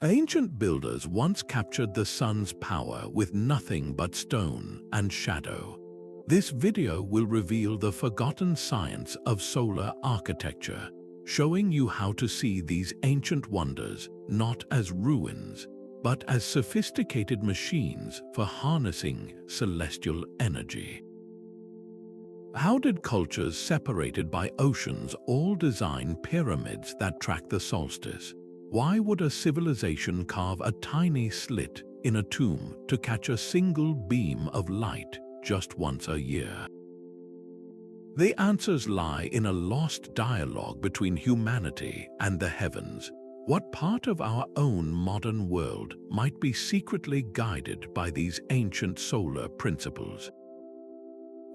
Ancient builders once captured the sun's power with nothing but stone and shadow. This video will reveal the forgotten science of solar architecture, showing you how to see these ancient wonders not as ruins, but as sophisticated machines for harnessing celestial energy. How did cultures separated by oceans all design pyramids that track the solstice? Why would a civilization carve a tiny slit in a tomb to catch a single beam of light just once a year? The answers lie in a lost dialogue between humanity and the heavens. What part of our own modern world might be secretly guided by these ancient solar principles?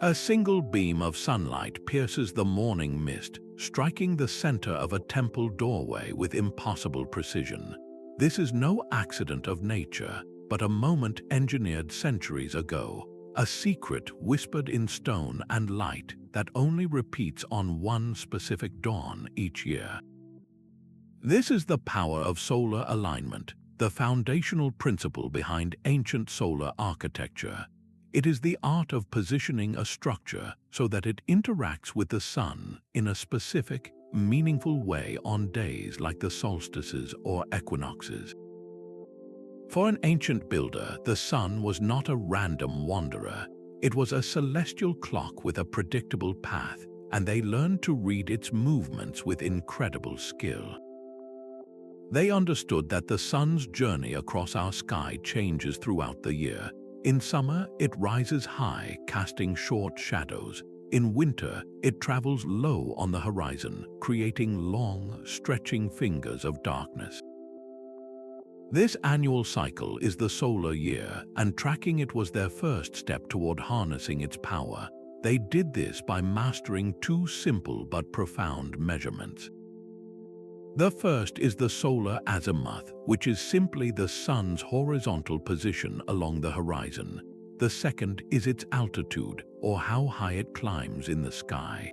A single beam of sunlight pierces the morning mist, striking the center of a temple doorway with impossible precision. This is no accident of nature, but a moment engineered centuries ago, a secret whispered in stone and light that only repeats on one specific dawn each year. This is the power of solar alignment, the foundational principle behind ancient solar architecture. It is the art of positioning a structure so that it interacts with the sun in a specific, meaningful way on days like the solstices or equinoxes. For an ancient builder, the sun was not a random wanderer. It was a celestial clock with a predictable path, and they learned to read its movements with incredible skill. They understood that the sun's journey across our sky changes throughout the year. In summer, it rises high, casting short shadows. In winter, it travels low on the horizon, creating long, stretching fingers of darkness. This annual cycle is the solar year, and tracking it was their first step toward harnessing its power. They did this by mastering two simple but profound measurements. The first is the solar azimuth, which is simply the sun's horizontal position along the horizon. The second is its altitude, or how high it climbs in the sky.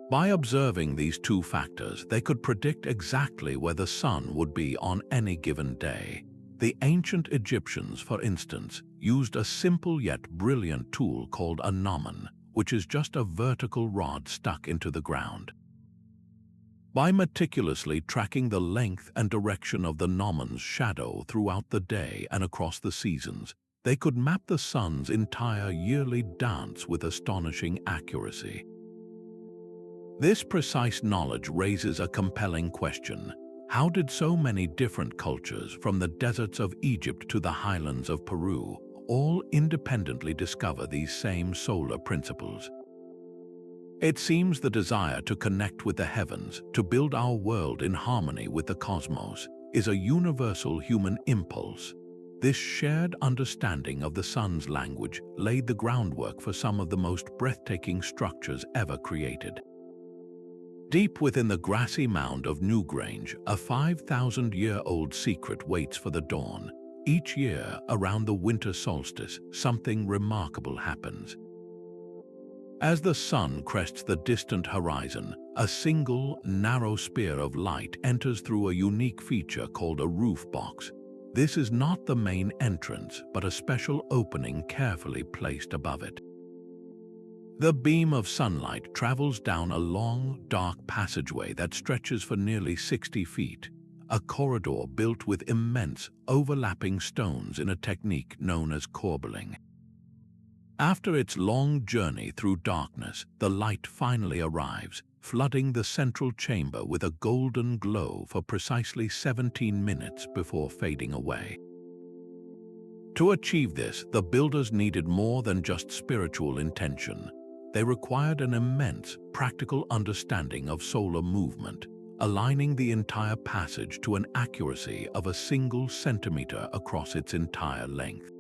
By observing these two factors, they could predict exactly where the sun would be on any given day. The ancient Egyptians, for instance, used a simple yet brilliant tool called a gnomon, which is just a vertical rod stuck into the ground. By meticulously tracking the length and direction of the gnomon's shadow throughout the day and across the seasons, they could map the sun's entire yearly dance with astonishing accuracy. This precise knowledge raises a compelling question. How did so many different cultures, from the deserts of Egypt to the highlands of Peru, all independently discover these same solar principles? It seems the desire to connect with the heavens, to build our world in harmony with the cosmos, is a universal human impulse. This shared understanding of the sun's language laid the groundwork for some of the most breathtaking structures ever created. Deep within the grassy mound of Newgrange, a 5,000-year-old secret waits for the dawn. Each year, around the winter solstice, something remarkable happens. As the sun crests the distant horizon, a single, narrow spear of light enters through a unique feature called a roof box. This is not the main entrance, but a special opening carefully placed above it. The beam of sunlight travels down a long, dark passageway that stretches for nearly 60 feet, a corridor built with immense, overlapping stones in a technique known as corbelling. After its long journey through darkness, the light finally arrives, flooding the central chamber with a golden glow for precisely 17 minutes before fading away. To achieve this, the builders needed more than just spiritual intention. They required an immense, practical understanding of solar movement, aligning the entire passage to an accuracy of a single centimeter across its entire length.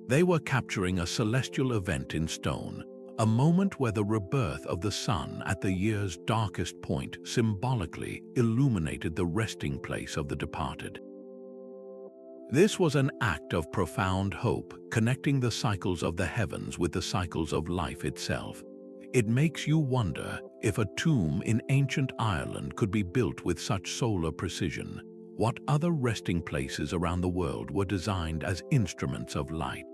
They were capturing a celestial event in stone, a moment where the rebirth of the sun at the year's darkest point symbolically illuminated the resting place of the departed. This was an act of profound hope, connecting the cycles of the heavens with the cycles of life itself. It makes you wonder if a tomb in ancient Ireland could be built with such solar precision. what other resting places around the world were designed as instruments of light?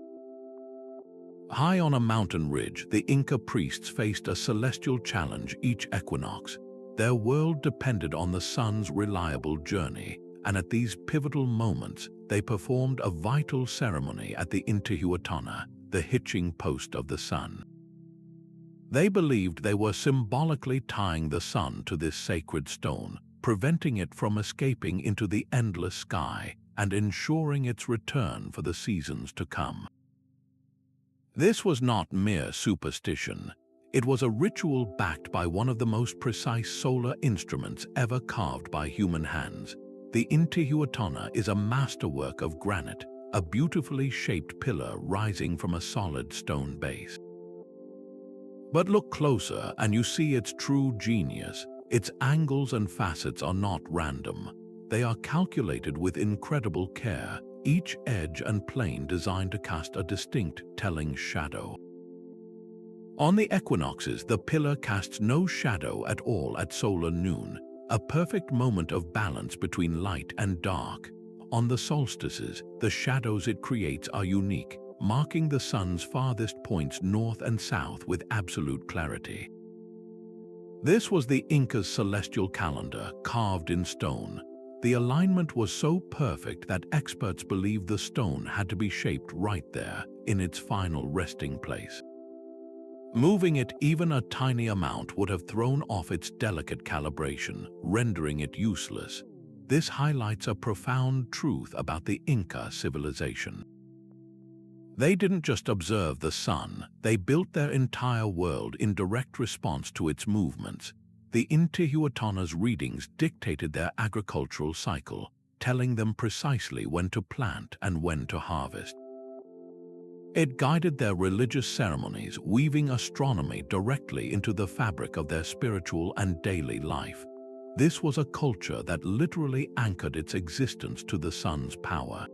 High on a mountain ridge, the Inca priests faced a celestial challenge each equinox. Their world depended on the sun's reliable journey, and at these pivotal moments, they performed a vital ceremony at the Intihuatana, the hitching post of the sun. They believed they were symbolically tying the sun to this sacred stone, preventing it from escaping into the endless sky and ensuring its return for the seasons to come. This was not mere superstition. It was a ritual backed by one of the most precise solar instruments ever carved by human hands. The Intihuatana is a masterwork of granite, a beautifully shaped pillar rising from a solid stone base. But look closer and you see its true genius. Its angles and facets are not random. They are calculated with incredible care, each edge and plane designed to cast a distinct, telling shadow. On the equinoxes, the pillar casts no shadow at all at solar noon, a perfect moment of balance between light and dark. On the solstices, the shadows it creates are unique, marking the sun's farthest points north and south with absolute clarity. This was the Inca's celestial calendar, carved in stone. The alignment was so perfect that experts believed the stone had to be shaped right there, in its final resting place. Moving it even a tiny amount would have thrown off its delicate calibration, rendering it useless. This highlights a profound truth about the Inca civilization. They didn't just observe the sun, they built their entire world in direct response to its movements. The Intihuatana's readings dictated their agricultural cycle, telling them precisely when to plant and when to harvest. It guided their religious ceremonies, weaving astronomy directly into the fabric of their spiritual and daily life. This was a culture that literally anchored its existence to the sun's power.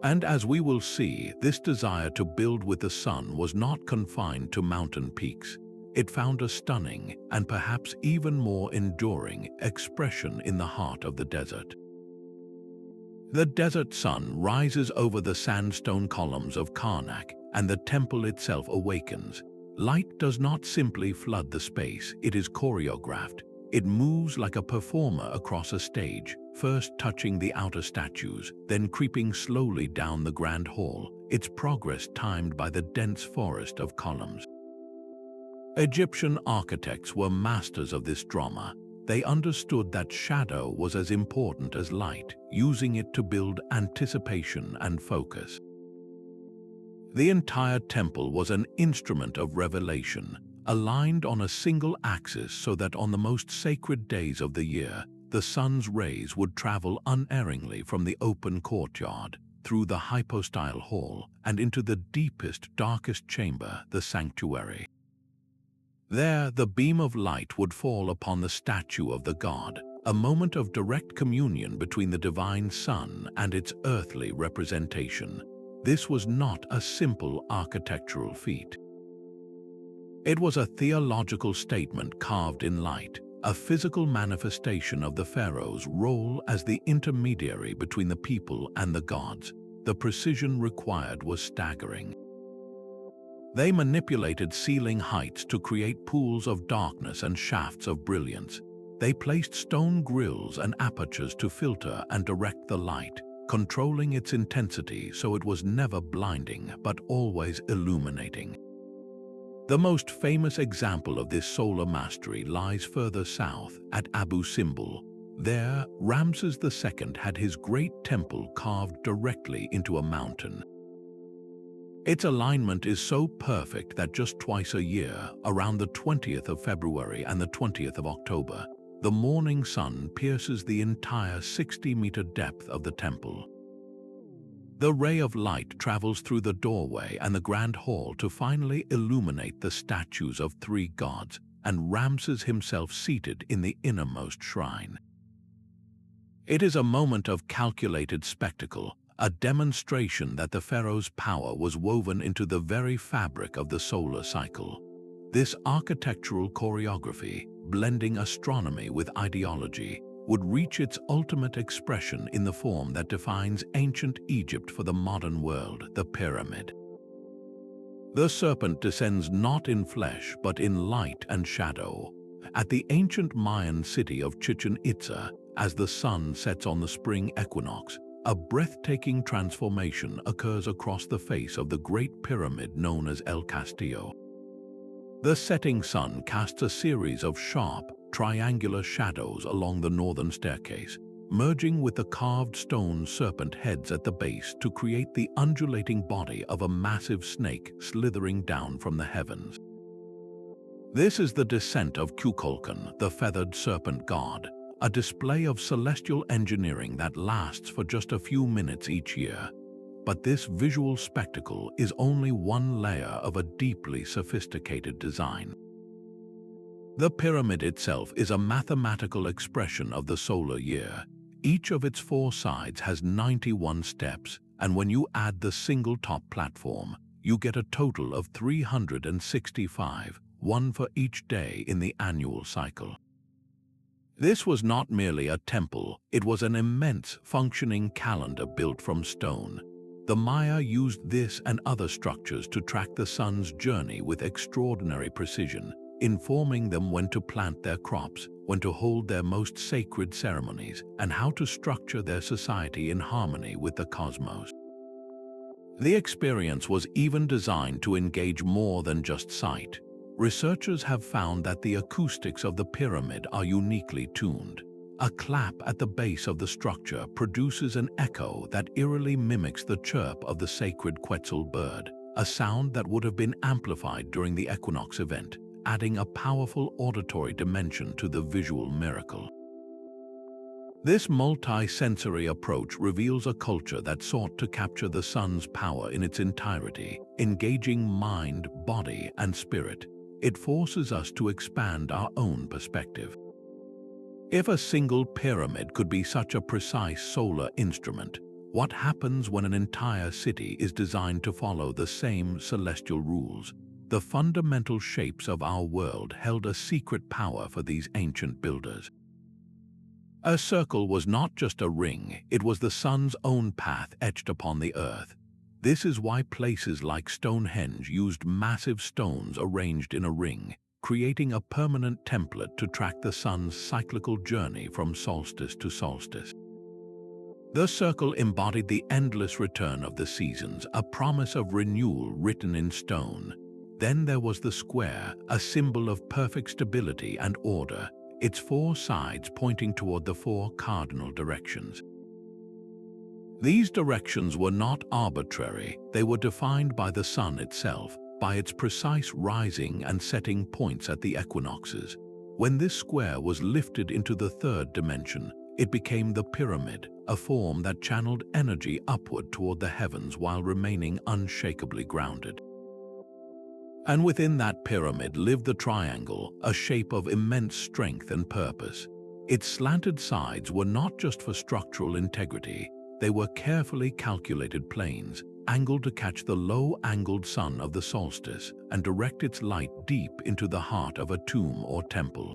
And as we will see, this desire to build with the sun was not confined to mountain peaks. It found a stunning, and perhaps even more enduring, expression in the heart of the desert. The desert sun rises over the sandstone columns of Karnak, and the temple itself awakens. Light does not simply flood the space, it is choreographed. It moves like a performer across a stage, first touching the outer statues, then creeping slowly down the grand hall, its progress timed by the dense forest of columns. Egyptian architects were masters of this drama. They understood that shadow was as important as light, using it to build anticipation and focus. The entire temple was an instrument of revelation, aligned on a single axis so that on the most sacred days of the year, the sun's rays would travel unerringly from the open courtyard, through the hypostyle hall, and into the deepest, darkest chamber, the sanctuary. There, the beam of light would fall upon the statue of the god, a moment of direct communion between the divine sun and its earthly representation. This was not a simple architectural feat. It was a theological statement carved in light, a physical manifestation of the pharaoh's role as the intermediary between the people and the gods. The precision required was staggering. They manipulated ceiling heights to create pools of darkness and shafts of brilliance. They placed stone grills and apertures to filter and direct the light, controlling its intensity so it was never blinding but always illuminating. The most famous example of this solar mastery lies further south, at Abu Simbel. There, Ramses II had his great temple carved directly into a mountain. Its alignment is so perfect that just twice a year, around the 20th of February and the 20th of October, the morning sun pierces the entire 60-meter depth of the temple. The ray of light travels through the doorway and the grand hall to finally illuminate the statues of three gods, and Ramses himself seated in the innermost shrine. It is a moment of calculated spectacle, a demonstration that the pharaoh's power was woven into the very fabric of the solar cycle. This architectural choreography, blending astronomy with ideology, would reach its ultimate expression in the form that defines ancient Egypt for the modern world, the pyramid. The serpent descends not in flesh but in light and shadow. At the ancient Mayan city of Chichen Itza, as the sun sets on the spring equinox, a breathtaking transformation occurs across the face of the Great Pyramid known as El Castillo. The setting sun casts a series of sharp, triangular shadows along the northern staircase, merging with the carved stone serpent heads at the base to create the undulating body of a massive snake slithering down from the heavens. This is the descent of Kukulkan, the feathered serpent god, a display of celestial engineering that lasts for just a few minutes each year. But this visual spectacle is only one layer of a deeply sophisticated design. The pyramid itself is a mathematical expression of the solar year. Each of its 4 sides has 91 steps, and when you add the single top platform, you get a total of 365, one for each day in the annual cycle. This was not merely a temple, it was an immense, functioning calendar built from stone. The Maya used this and other structures to track the sun's journey with extraordinary precision, informing them when to plant their crops, when to hold their most sacred ceremonies, and how to structure their society in harmony with the cosmos. The experience was even designed to engage more than just sight. Researchers have found that the acoustics of the pyramid are uniquely tuned. A clap at the base of the structure produces an echo that eerily mimics the chirp of the sacred Quetzal bird, a sound that would have been amplified during the equinox event, adding a powerful auditory dimension to the visual miracle. This multi-sensory approach reveals a culture that sought to capture the sun's power in its entirety, engaging mind, body, and spirit. It forces us to expand our own perspective. If a single pyramid could be such a precise solar instrument, what happens when an entire city is designed to follow the same celestial rules? The fundamental shapes of our world held a secret power for these ancient builders. A circle was not just a ring, it was the sun's own path etched upon the earth. This is why places like Stonehenge used massive stones arranged in a ring, creating a permanent template to track the sun's cyclical journey from solstice to solstice. The circle embodied the endless return of the seasons, a promise of renewal written in stone. Then there was the square, a symbol of perfect stability and order, its 4 sides pointing toward the 4 cardinal directions. These directions were not arbitrary, they were defined by the sun itself, by its precise rising and setting points at the equinoxes. When this square was lifted into the 3rd dimension, it became the pyramid, a form that channeled energy upward toward the heavens while remaining unshakably grounded. And within that pyramid lived the triangle, a shape of immense strength and purpose. Its slanted sides were not just for structural integrity, they were carefully calculated planes, angled to catch the low-angled sun of the solstice and direct its light deep into the heart of a tomb or temple.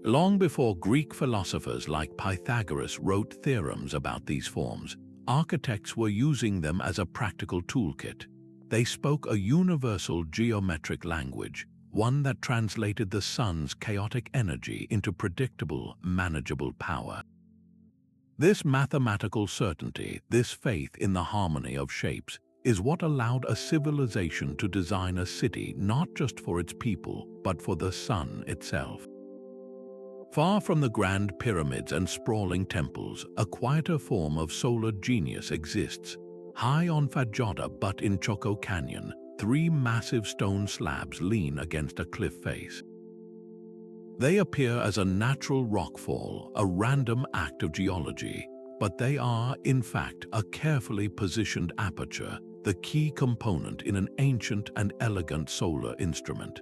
Long before Greek philosophers like Pythagoras wrote theorems about these forms, architects were using them as a practical toolkit. They spoke a universal geometric language, one that translated the sun's chaotic energy into predictable, manageable power. This mathematical certainty, this faith in the harmony of shapes, is what allowed a civilization to design a city not just for its people, but for the sun itself. Far from the grand pyramids and sprawling temples, a quieter form of solar genius exists. High on Fajada but in Choco Canyon, 3 massive stone slabs lean against a cliff face. They appear as a natural rockfall, a random act of geology, but they are, in fact, a carefully positioned aperture, the key component in an ancient and elegant solar instrument.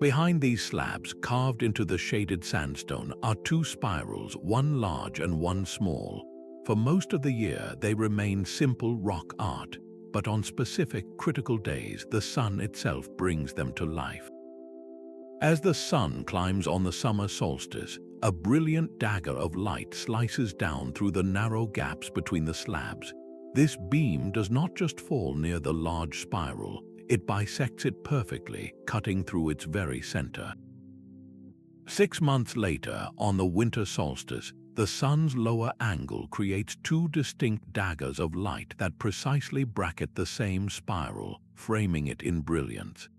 Behind these slabs, carved into the shaded sandstone, are 2 spirals, one large and one small. For most of the year, they remain simple rock art, but on specific, critical days, the sun itself brings them to life. As the sun climbs on the summer solstice, a brilliant dagger of light slices down through the narrow gaps between the slabs. This beam does not just fall near the large spiral, it bisects it perfectly, cutting through its very center. 6 months later, on the winter solstice, the sun's lower angle creates two distinct daggers of light that precisely bracket the same spiral, framing it in brilliance.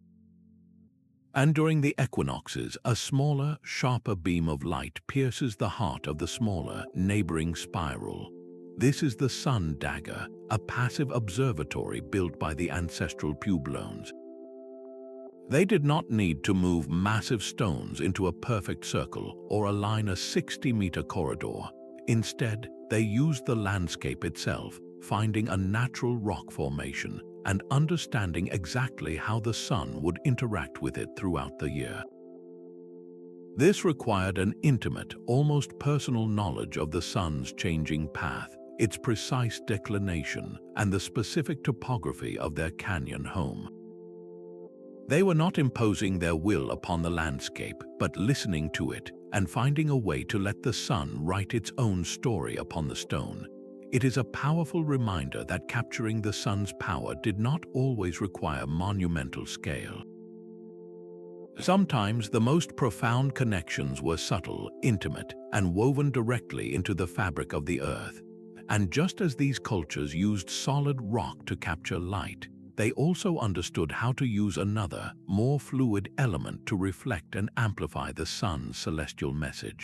And during the equinoxes, a smaller, sharper beam of light pierces the heart of the smaller, neighboring spiral. This is the Sun Dagger, a passive observatory built by the ancestral Puebloans. They did not need to move massive stones into a perfect circle or align a 60-meter corridor. Instead, they used the landscape itself, finding a natural rock formation and understanding exactly how the sun would interact with it throughout the year. This required an intimate, almost personal knowledge of the sun's changing path, its precise declination, and the specific topography of their canyon home. They were not imposing their will upon the landscape, but listening to it and finding a way to let the sun write its own story upon the stone. It is a powerful reminder that capturing the sun's power did not always require monumental scale. Sometimes the most profound connections were subtle, intimate, and woven directly into the fabric of the earth. And just as these cultures used solid rock to capture light, they also understood how to use another, more fluid element to reflect and amplify the sun's celestial message.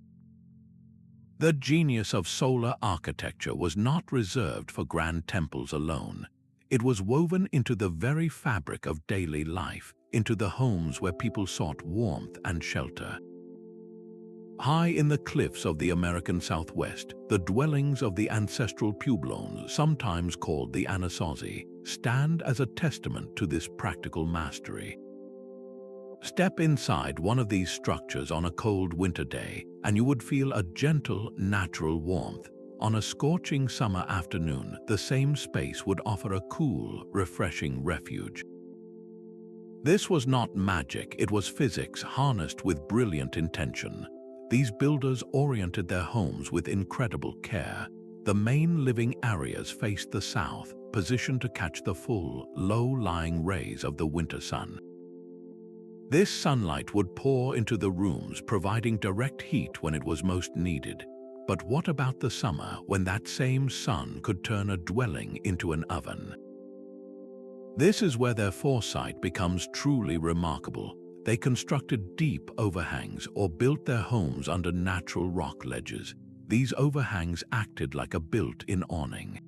The genius of solar architecture was not reserved for grand temples alone. It was woven into the very fabric of daily life, into the homes where people sought warmth and shelter. High in the cliffs of the American Southwest, the dwellings of the ancestral Puebloans, sometimes called the Anasazi, stand as a testament to this practical mastery. Step inside one of these structures on a cold winter day, and you would feel a gentle, natural warmth. On a scorching summer afternoon, the same space would offer a cool, refreshing refuge. This was not magic, it was physics harnessed with brilliant intention. These builders oriented their homes with incredible care. The main living areas faced the south, positioned to catch the full, low-lying rays of the winter sun. This sunlight would pour into the rooms, providing direct heat when it was most needed. But what about the summer, when that same sun could turn a dwelling into an oven? This is where their foresight becomes truly remarkable. They constructed deep overhangs or built their homes under natural rock ledges. These overhangs acted like a built-in awning.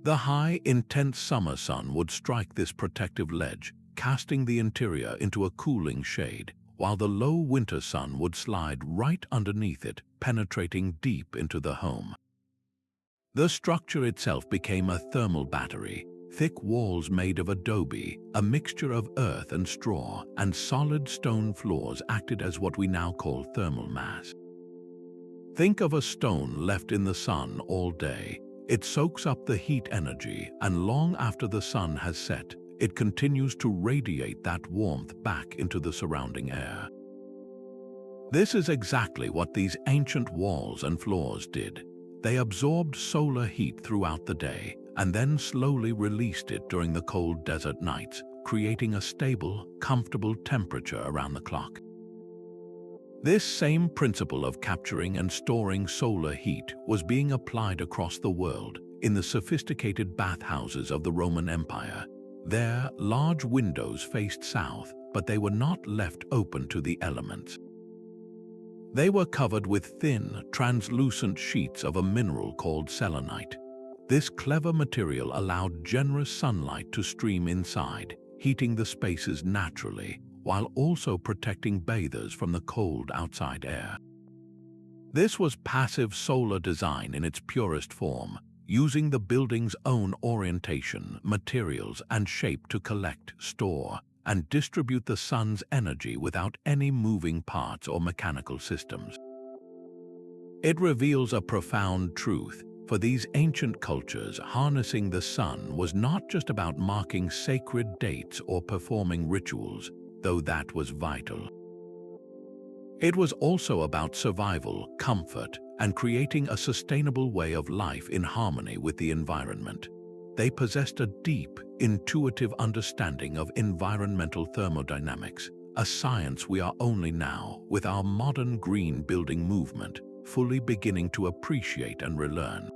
The high, intense summer sun would strike this protective ledge, casting the interior into a cooling shade, while the low winter sun would slide right underneath it, penetrating deep into the home. The structure itself became a thermal battery. Thick walls made of adobe, a mixture of earth and straw, and solid stone floors acted as what we now call thermal mass. Think of a stone left in the sun all day. It soaks up the heat energy, and long after the sun has set, it continues to radiate that warmth back into the surrounding air. This is exactly what these ancient walls and floors did. They absorbed solar heat throughout the day, and then slowly released it during the cold desert nights, creating a stable, comfortable temperature around the clock. This same principle of capturing and storing solar heat was being applied across the world in the sophisticated bathhouses of the Roman Empire. There, large windows faced south, but they were not left open to the elements. They were covered with thin, translucent sheets of a mineral called selenite. This clever material allowed generous sunlight to stream inside, heating the spaces naturally, while also protecting bathers from the cold outside air. This was passive solar design in its purest form, using the building's own orientation, materials, and shape to collect, store, and distribute the sun's energy without any moving parts or mechanical systems. It reveals a profound truth. For these ancient cultures, harnessing the sun was not just about marking sacred dates or performing rituals, though that was vital. It was also about survival, comfort, and creating a sustainable way of life in harmony with the environment. They possessed a deep, intuitive understanding of environmental thermodynamics, a science we are only now, with our modern green building movement, fully beginning to appreciate and relearn.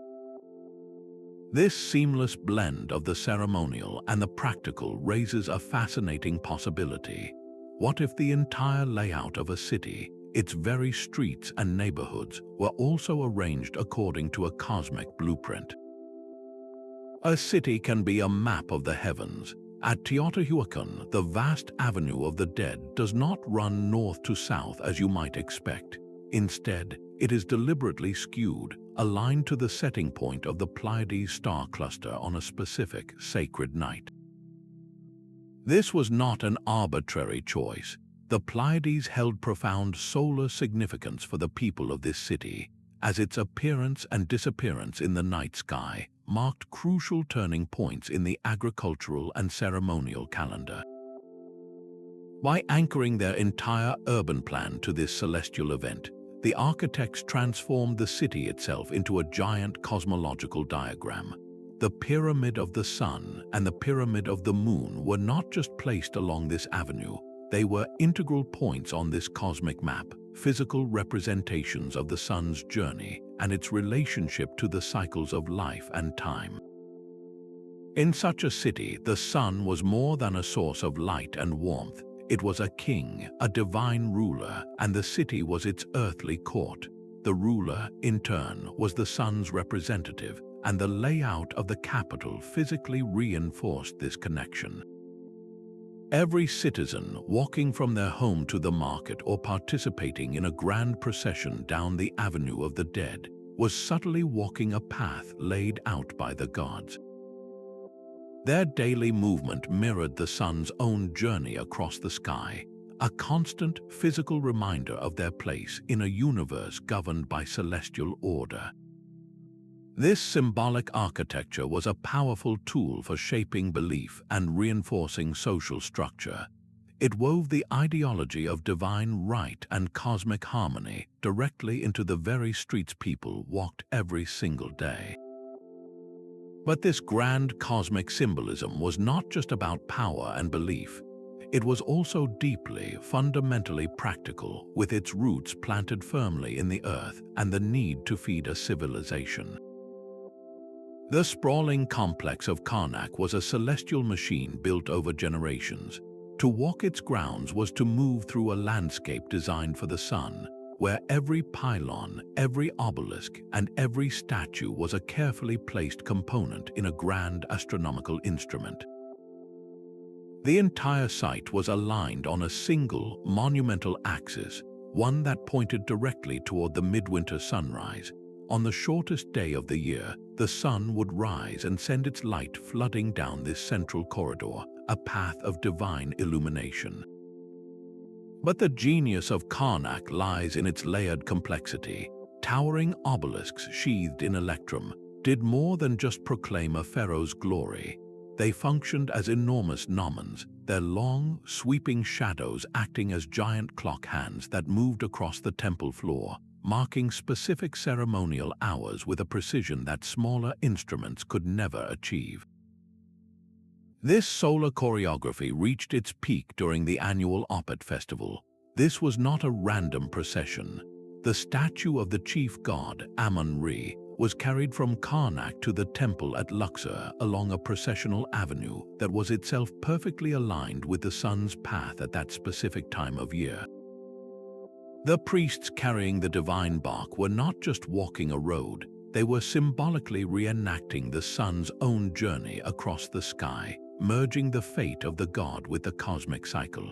This seamless blend of the ceremonial and the practical raises a fascinating possibility. What if the entire layout of a city, its very streets and neighborhoods, were also arranged according to a cosmic blueprint? A city can be a map of the heavens. At Teotihuacan, the vast Avenue of the Dead does not run north to south as you might expect. Instead, it is deliberately skewed, aligned to the setting point of the Pleiades star cluster on a specific sacred night. This was not an arbitrary choice. The Pleiades held profound solar significance for the people of this city, as its appearance and disappearance in the night sky marked crucial turning points in the agricultural and ceremonial calendar. By anchoring their entire urban plan to this celestial event, the architects transformed the city itself into a giant cosmological diagram. The Pyramid of the Sun and the Pyramid of the Moon were not just placed along this avenue, they were integral points on this cosmic map, physical representations of the sun's journey and its relationship to the cycles of life and time. In such a city, the sun was more than a source of light and warmth. It was a king, a divine ruler, and the city was its earthly court. The ruler, in turn, was the sun's representative, and the layout of the capital physically reinforced this connection. Every citizen, walking from their home to the market or participating in a grand procession down the Avenue of the Dead, was subtly walking a path laid out by the gods. Their daily movement mirrored the sun's own journey across the sky, a constant physical reminder of their place in a universe governed by celestial order. This symbolic architecture was a powerful tool for shaping belief and reinforcing social structure. It wove the ideology of divine right and cosmic harmony directly into the very streets people walked every single day. But this grand cosmic symbolism was not just about power and belief. It was also deeply, fundamentally practical, with its roots planted firmly in the earth and the need to feed a civilization. The sprawling complex of Karnak was a celestial machine built over generations. To walk its grounds was to move through a landscape designed for the sun, where every pylon, every obelisk, and every statue was a carefully placed component in a grand astronomical instrument. The entire site was aligned on a single, monumental axis, one that pointed directly toward the midwinter sunrise. On the shortest day of the year, the sun would rise and send its light flooding down this central corridor, a path of divine illumination. But the genius of Karnak lies in its layered complexity. Towering obelisks sheathed in electrum did more than just proclaim a pharaoh's glory. They functioned as enormous gnomons, their long, sweeping shadows acting as giant clock hands that moved across the temple floor, marking specific ceremonial hours with a precision that smaller instruments could never achieve. This solar choreography reached its peak during the annual Opet festival. This was not a random procession. The statue of the chief god, Amun-Re, was carried from Karnak to the temple at Luxor along a processional avenue that was itself perfectly aligned with the sun's path at that specific time of year. The priests carrying the divine bark were not just walking a road, they were symbolically reenacting the sun's own journey across the sky, merging the fate of the god with the cosmic cycle.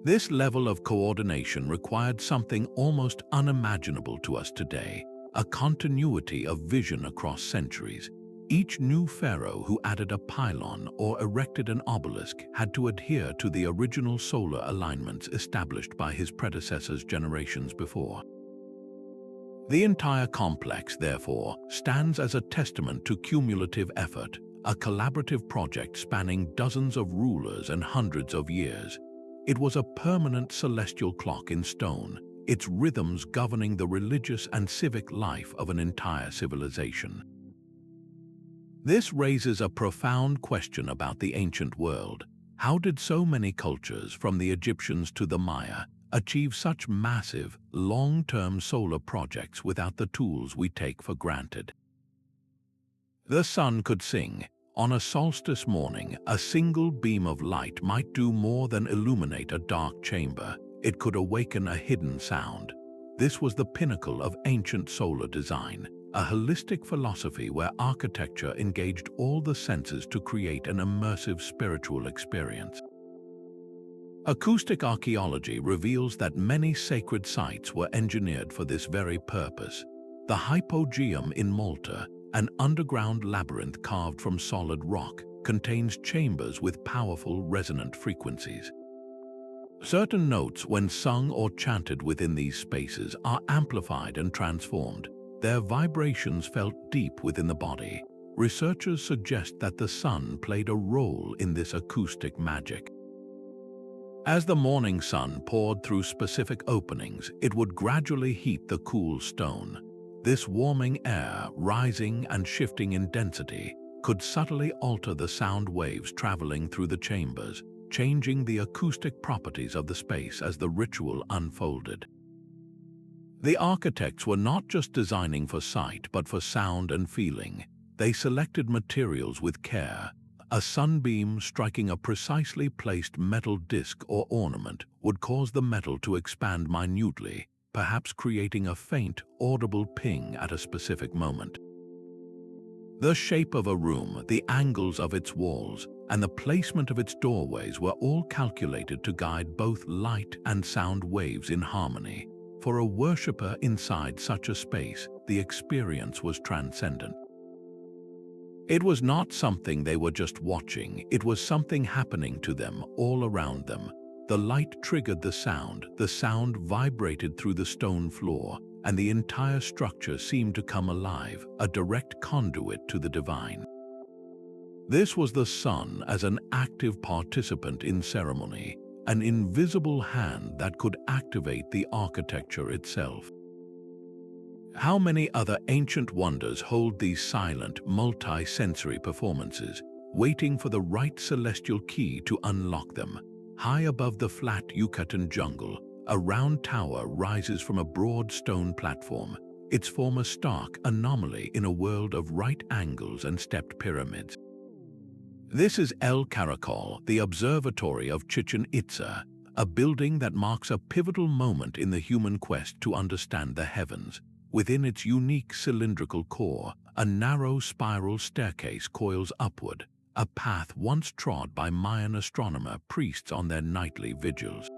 This level of coordination required something almost unimaginable to us today, a continuity of vision across centuries. Each new pharaoh who added a pylon or erected an obelisk had to adhere to the original solar alignments established by his predecessors generations before. The entire complex, therefore, stands as a testament to cumulative effort, a collaborative project spanning dozens of rulers and hundreds of years. It was a permanent celestial clock in stone, its rhythms governing the religious and civic life of an entire civilization. This raises a profound question about the ancient world. How did so many cultures, from the Egyptians to the Maya, achieve such massive, long-term solar projects without the tools we take for granted? The sun could sing. On a solstice morning, a single beam of light might do more than illuminate a dark chamber. It could awaken a hidden sound. This was the pinnacle of ancient solar design, a holistic philosophy where architecture engaged all the senses to create an immersive spiritual experience. Acoustic archaeology reveals that many sacred sites were engineered for this very purpose. The Hypogeum in Malta, an underground labyrinth carved from solid rock, contains chambers with powerful resonant frequencies. Certain notes, when sung or chanted within these spaces, are amplified and transformed. Their vibrations felt deep within the body. Researchers suggest that the sun played a role in this acoustic magic. As the morning sun poured through specific openings, it would gradually heat the cool stone. This warming air, rising and shifting in density, could subtly alter the sound waves traveling through the chambers, changing the acoustic properties of the space as the ritual unfolded. The architects were not just designing for sight, but for sound and feeling. They selected materials with care. A sunbeam striking a precisely placed metal disc or ornament would cause the metal to expand minutely, perhaps creating a faint, audible ping at a specific moment. The shape of a room, the angles of its walls, and the placement of its doorways were all calculated to guide both light and sound waves in harmony. For a worshipper inside such a space, the experience was transcendent. It was not something they were just watching, it was something happening to them, all around them. The light triggered the sound vibrated through the stone floor, and the entire structure seemed to come alive, a direct conduit to the divine. This was the sun as an active participant in ceremony, an invisible hand that could activate the architecture itself. How many other ancient wonders hold these silent, multi-sensory performances, waiting for the right celestial key to unlock them? High above the flat Yucatan jungle, a round tower rises from a broad stone platform, its form a stark anomaly in a world of right angles and stepped pyramids. This is El Caracol, the Observatory of Chichen Itza, a building that marks a pivotal moment in the human quest to understand the heavens. Within its unique cylindrical core, a narrow spiral staircase coils upward, a path once trod by Mayan astronomer priests on their nightly vigils.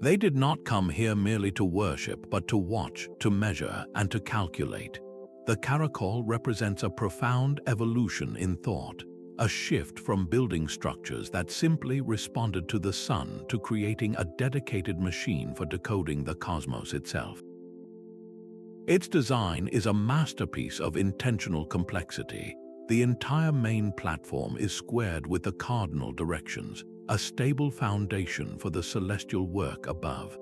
They did not come here merely to worship, but to watch, to measure, and to calculate. The Caracol represents a profound evolution in thought, a shift from building structures that simply responded to the sun to creating a dedicated machine for decoding the cosmos itself. Its design is a masterpiece of intentional complexity. The entire main platform is squared with the cardinal directions, a stable foundation for the celestial work above.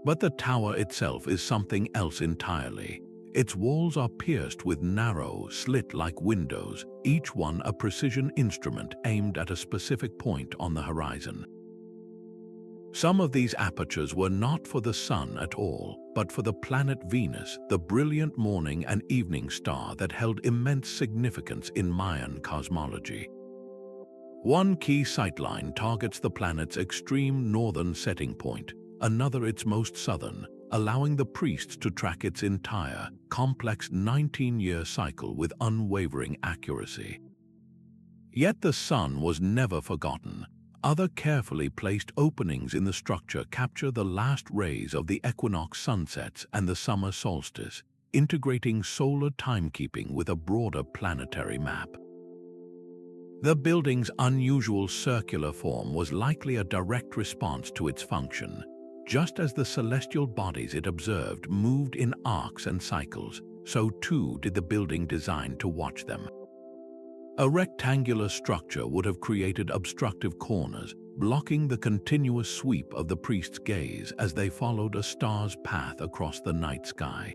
But the tower itself is something else entirely. Its walls are pierced with narrow, slit-like windows, each one a precision instrument aimed at a specific point on the horizon. Some of these apertures were not for the sun at all, but for the planet Venus, the brilliant morning and evening star that held immense significance in Mayan cosmology. One key sightline targets the planet's extreme northern setting point, another its most southern, allowing the priests to track its entire, complex 19-year cycle with unwavering accuracy. Yet the sun was never forgotten. Other carefully placed openings in the structure capture the last rays of the equinox sunsets and the summer solstice, integrating solar timekeeping with a broader planetary map. The building's unusual circular form was likely a direct response to its function. Just as the celestial bodies it observed moved in arcs and cycles, so too did the building designed to watch them. A rectangular structure would have created obstructive corners, blocking the continuous sweep of the priest's gaze as they followed a star's path across the night sky.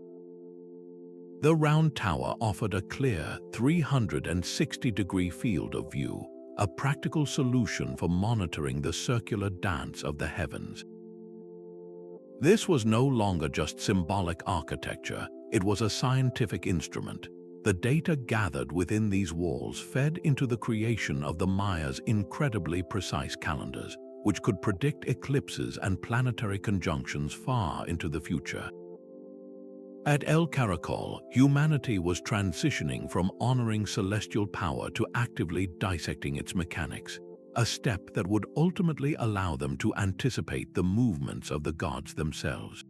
The round tower offered a clear 360-degree field of view, a practical solution for monitoring the circular dance of the heavens. This was no longer just symbolic architecture, it was a scientific instrument. The data gathered within these walls fed into the creation of the Mayas' incredibly precise calendars, which could predict eclipses and planetary conjunctions far into the future. At El Caracol, humanity was transitioning from honoring celestial power to actively dissecting its mechanics, a step that would ultimately allow them to anticipate the movements of the gods themselves.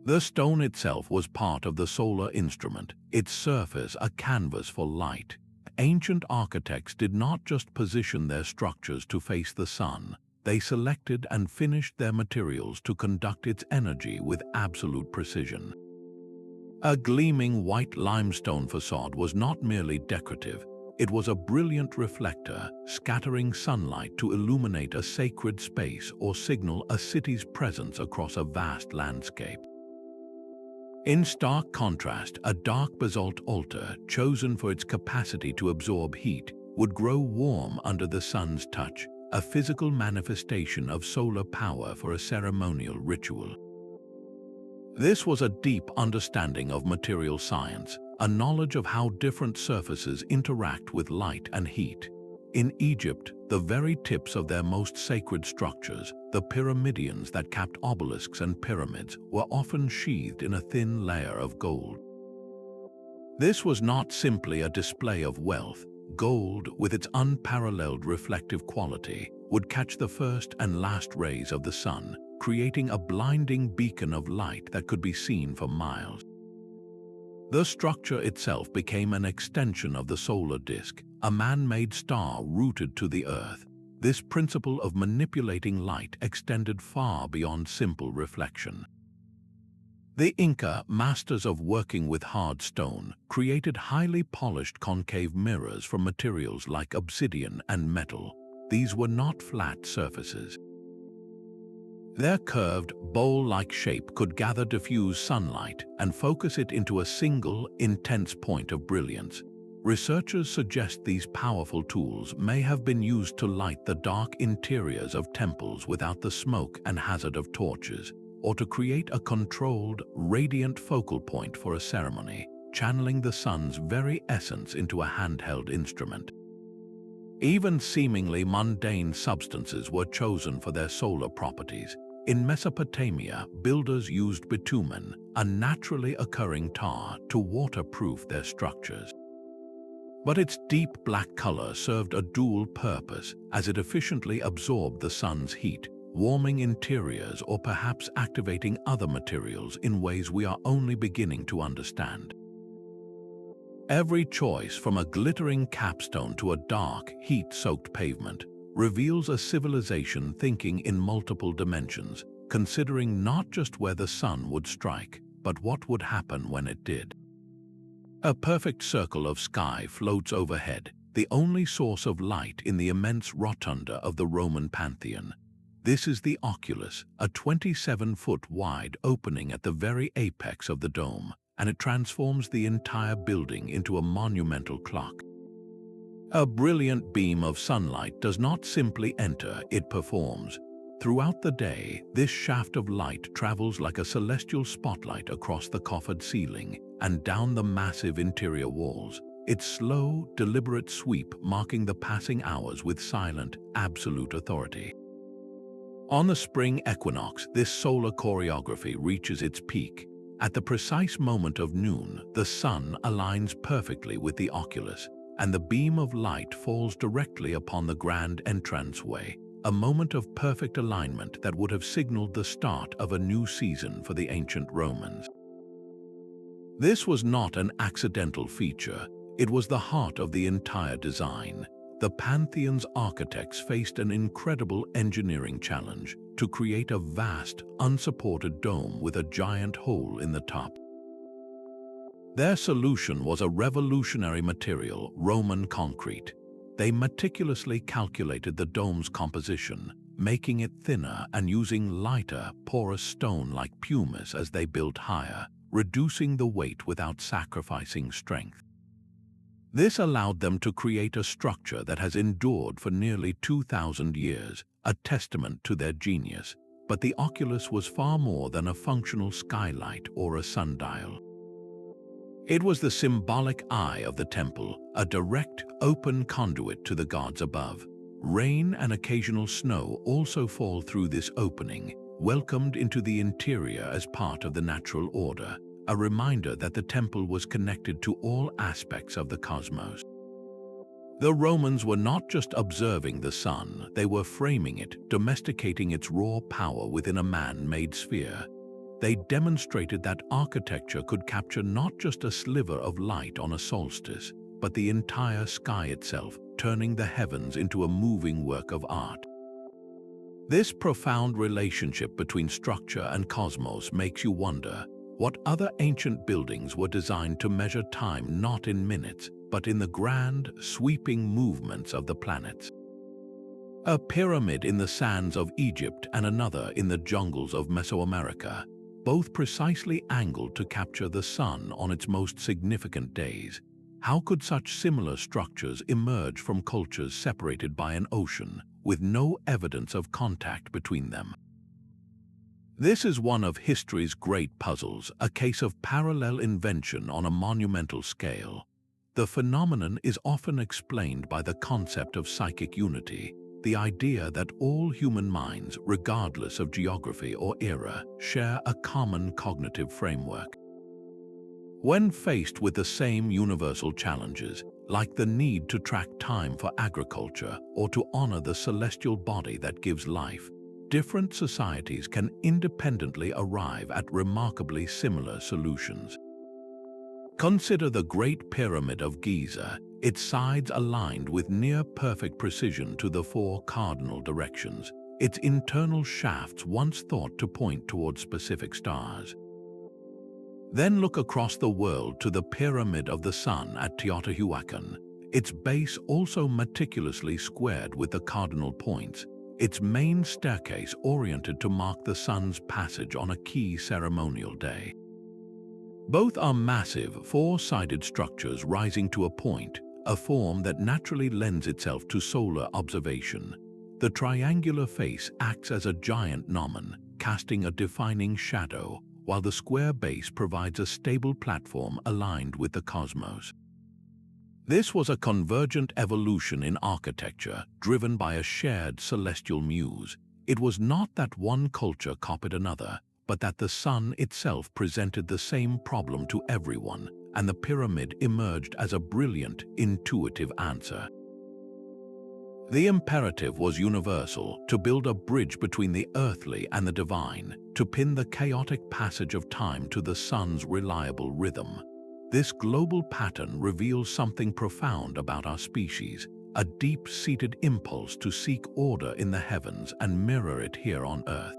The stone itself was part of the solar instrument, its surface a canvas for light. Ancient architects did not just position their structures to face the sun, they selected and finished their materials to conduct its energy with absolute precision. A gleaming white limestone facade was not merely decorative, it was a brilliant reflector, scattering sunlight to illuminate a sacred space or signal a city's presence across a vast landscape. In stark contrast, a dark basalt altar, chosen for its capacity to absorb heat, would grow warm under the sun's touch, a physical manifestation of solar power for a ceremonial ritual. This was a deep understanding of material science, a knowledge of how different surfaces interact with light and heat. In Egypt, the very tips of their most sacred structures, the pyramidions that capped obelisks and pyramids, were often sheathed in a thin layer of gold. This was not simply a display of wealth. Gold, with its unparalleled reflective quality, would catch the first and last rays of the sun, creating a blinding beacon of light that could be seen for miles. The structure itself became an extension of the solar disk, a man-made star rooted to the earth. This principle of manipulating light extended far beyond simple reflection. The Inca, masters of working with hard stone, created highly polished concave mirrors from materials like obsidian and metal. These were not flat surfaces. Their curved, bowl-like shape could gather diffuse sunlight and focus it into a single, intense point of brilliance. Researchers suggest these powerful tools may have been used to light the dark interiors of temples without the smoke and hazard of torches, or to create a controlled, radiant focal point for a ceremony, channeling the sun's very essence into a handheld instrument. Even seemingly mundane substances were chosen for their solar properties. In Mesopotamia, builders used bitumen, a naturally occurring tar, to waterproof their structures. But its deep black color served a dual purpose, as it efficiently absorbed the sun's heat, warming interiors or perhaps activating other materials in ways we are only beginning to understand. Every choice, from a glittering capstone to a dark, heat-soaked pavement, reveals a civilization thinking in multiple dimensions, considering not just where the sun would strike, but what would happen when it did. A perfect circle of sky floats overhead, the only source of light in the immense rotunda of the Roman Pantheon. This is the Oculus, a 27-foot wide opening at the very apex of the dome, and it transforms the entire building into a monumental clock. A brilliant beam of sunlight does not simply enter, it performs. Throughout the day, this shaft of light travels like a celestial spotlight across the coffered ceiling and down the massive interior walls, its slow, deliberate sweep marking the passing hours with silent, absolute authority. On the spring equinox, this solar choreography reaches its peak. At the precise moment of noon, the sun aligns perfectly with the Oculus, and the beam of light falls directly upon the grand entranceway, a moment of perfect alignment that would have signaled the start of a new season for the ancient Romans. This was not an accidental feature, it was the heart of the entire design. The Pantheon's architects faced an incredible engineering challenge to create a vast, unsupported dome with a giant hole in the top. Their solution was a revolutionary material, Roman concrete. They meticulously calculated the dome's composition, making it thinner and using lighter, porous stone like pumice as they built higher, reducing the weight without sacrificing strength. This allowed them to create a structure that has endured for nearly 2,000 years, a testament to their genius. But the Oculus was far more than a functional skylight or a sundial. It was the symbolic eye of the temple, a direct, open conduit to the gods above. Rain and occasional snow also fall through this opening, welcomed into the interior as part of the natural order, a reminder that the temple was connected to all aspects of the cosmos. The Romans were not just observing the sun, they were framing it, domesticating its raw power within a man-made sphere. They demonstrated that architecture could capture not just a sliver of light on a solstice, but the entire sky itself, turning the heavens into a moving work of art. This profound relationship between structure and cosmos makes you wonder, what other ancient buildings were designed to measure time not in minutes, but in the grand, sweeping movements of the planets? A pyramid in the sands of Egypt and another in the jungles of Mesoamerica, both precisely angled to capture the sun on its most significant days. How could such similar structures emerge from cultures separated by an ocean, with no evidence of contact between them? This is one of history's great puzzles, a case of parallel invention on a monumental scale. The phenomenon is often explained by the concept of psychic unity, the idea that all human minds, regardless of geography or era, share a common cognitive framework. When faced with the same universal challenges, like the need to track time for agriculture or to honor the celestial body that gives life, different societies can independently arrive at remarkably similar solutions. Consider the Great Pyramid of Giza, its sides aligned with near-perfect precision to the four cardinal directions, its internal shafts once thought to point toward specific stars. Then look across the world to the Pyramid of the Sun at Teotihuacan, its base also meticulously squared with the cardinal points, its main staircase oriented to mark the sun's passage on a key ceremonial day. Both are massive, four-sided structures rising to a point, a form that naturally lends itself to solar observation. The triangular face acts as a giant gnomon, casting a defining shadow, while the square base provides a stable platform aligned with the cosmos. This was a convergent evolution in architecture, driven by a shared celestial muse. It was not that one culture copied another, but that the sun itself presented the same problem to everyone, and the pyramid emerged as a brilliant, intuitive answer. The imperative was universal, to build a bridge between the earthly and the divine, to pin the chaotic passage of time to the sun's reliable rhythm. This global pattern reveals something profound about our species, a deep-seated impulse to seek order in the heavens and mirror it here on Earth.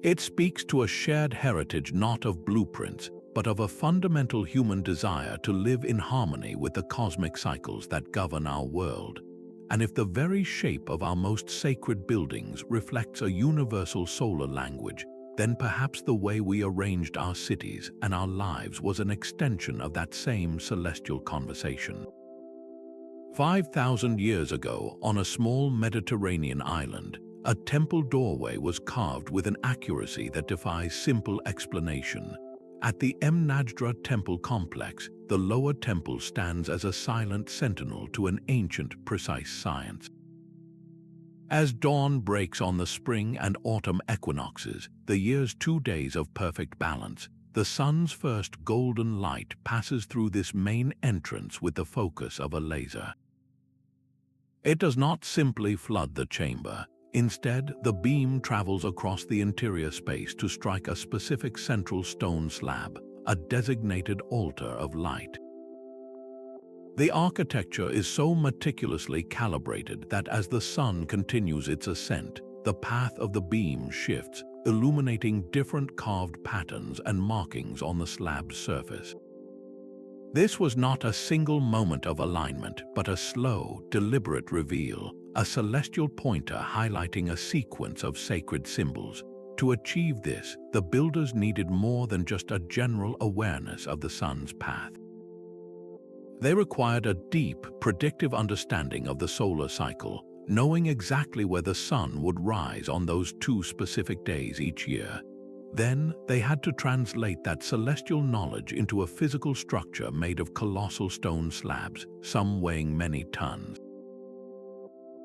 It speaks to a shared heritage not of blueprints, but of a fundamental human desire to live in harmony with the cosmic cycles that govern our world. And if the very shape of our most sacred buildings reflects a universal solar language, then perhaps the way we arranged our cities and our lives was an extension of that same celestial conversation. 5,000 years ago, on a small Mediterranean island, a temple doorway was carved with an accuracy that defies simple explanation. At the Mnajdra temple complex, the lower temple stands as a silent sentinel to an ancient, precise science. As dawn breaks on the spring and autumn equinoxes, the year's 2 days of perfect balance, the sun's first golden light passes through this main entrance with the focus of a laser. It does not simply flood the chamber. Instead, the beam travels across the interior space to strike a specific central stone slab, a designated altar of light. The architecture is so meticulously calibrated that as the sun continues its ascent, the path of the beam shifts, illuminating different carved patterns and markings on the slab's surface. This was not a single moment of alignment, but a slow, deliberate reveal, a celestial pointer highlighting a sequence of sacred symbols. To achieve this, the builders needed more than just a general awareness of the sun's path. They required a deep, predictive understanding of the solar cycle, knowing exactly where the sun would rise on those 2 specific days each year. Then, they had to translate that celestial knowledge into a physical structure made of colossal stone slabs, some weighing many tons.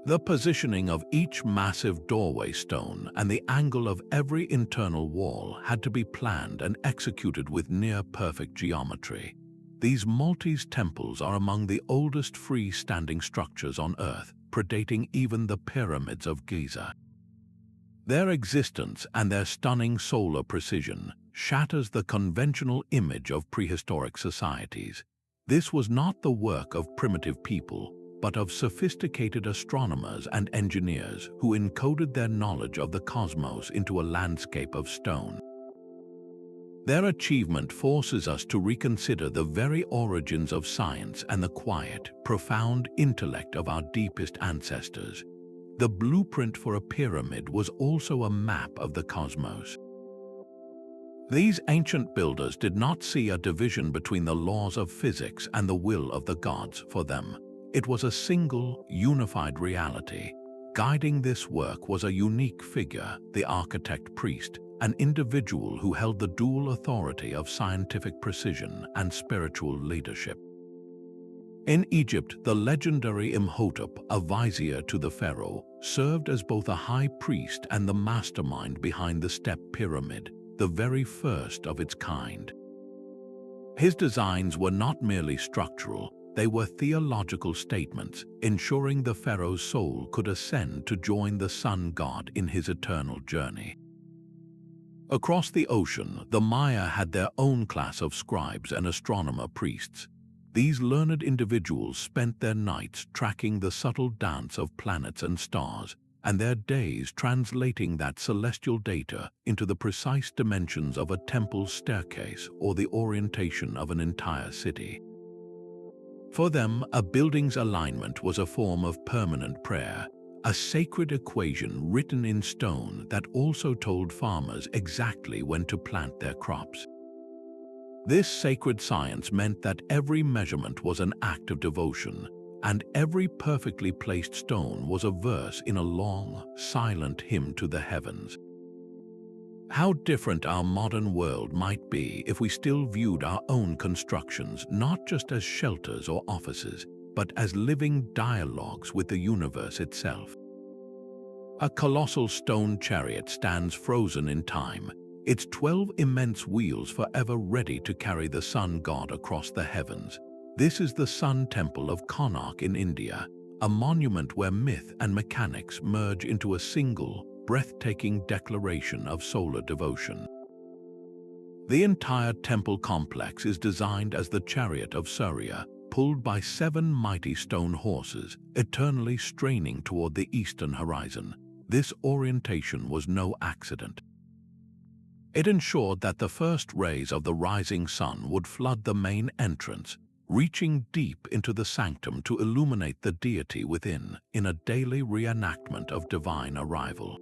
The positioning of each massive doorway stone and the angle of every internal wall had to be planned and executed with near-perfect geometry. These Maltese temples are among the oldest free-standing structures on Earth, predating even the pyramids of Giza. Their existence and their stunning solar precision shatters the conventional image of prehistoric societies. This was not the work of primitive people, but of sophisticated astronomers and engineers who encoded their knowledge of the cosmos into a landscape of stone. Their achievement forces us to reconsider the very origins of science and the quiet, profound intellect of our deepest ancestors. The blueprint for a pyramid was also a map of the cosmos. These ancient builders did not see a division between the laws of physics and the will of the gods. For them, it was a single, unified reality. Guiding this work was a unique figure, the architect-priest, an individual who held the dual authority of scientific precision and spiritual leadership. In Egypt, the legendary Imhotep, a vizier to the pharaoh, served as both a high priest and the mastermind behind the step pyramid, the very first of its kind. His designs were not merely structural, they were theological statements, ensuring the pharaoh's soul could ascend to join the sun god in his eternal journey. Across the ocean, the Maya had their own class of scribes and astronomer priests. These learned individuals spent their nights tracking the subtle dance of planets and stars, and their days translating that celestial data into the precise dimensions of a temple's staircase or the orientation of an entire city. For them, a building's alignment was a form of permanent prayer, a sacred equation written in stone that also told farmers exactly when to plant their crops. This sacred science meant that every measurement was an act of devotion, and every perfectly placed stone was a verse in a long, silent hymn to the heavens. How different our modern world might be if we still viewed our own constructions not just as shelters or offices, but as living dialogues with the universe itself. A colossal stone chariot stands frozen in time, its 12 immense wheels forever ready to carry the sun god across the heavens. This is the Sun Temple of Konark in India, a monument where myth and mechanics merge into a single, breathtaking declaration of solar devotion. The entire temple complex is designed as the Chariot of Surya, pulled by 7 mighty stone horses, eternally straining toward the eastern horizon. This orientation was no accident. It ensured that the first rays of the rising sun would flood the main entrance, reaching deep into the sanctum to illuminate the deity within in a daily reenactment of divine arrival.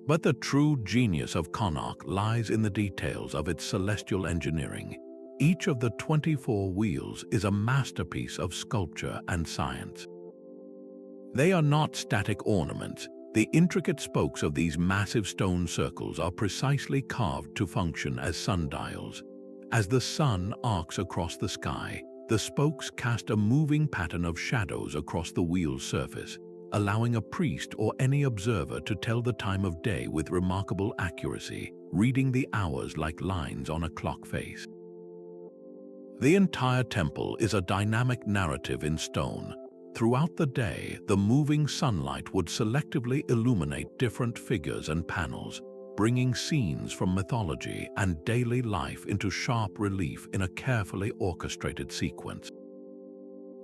But the true genius of Konark lies in the details of its celestial engineering. Each of the 24 wheels is a masterpiece of sculpture and science. They are not static ornaments. The intricate spokes of these massive stone circles are precisely carved to function as sundials. As the sun arcs across the sky, the spokes cast a moving pattern of shadows across the wheel's surface, allowing a priest or any observer to tell the time of day with remarkable accuracy, reading the hours like lines on a clock face. The entire temple is a dynamic narrative in stone. Throughout the day, the moving sunlight would selectively illuminate different figures and panels, bringing scenes from mythology and daily life into sharp relief in a carefully orchestrated sequence.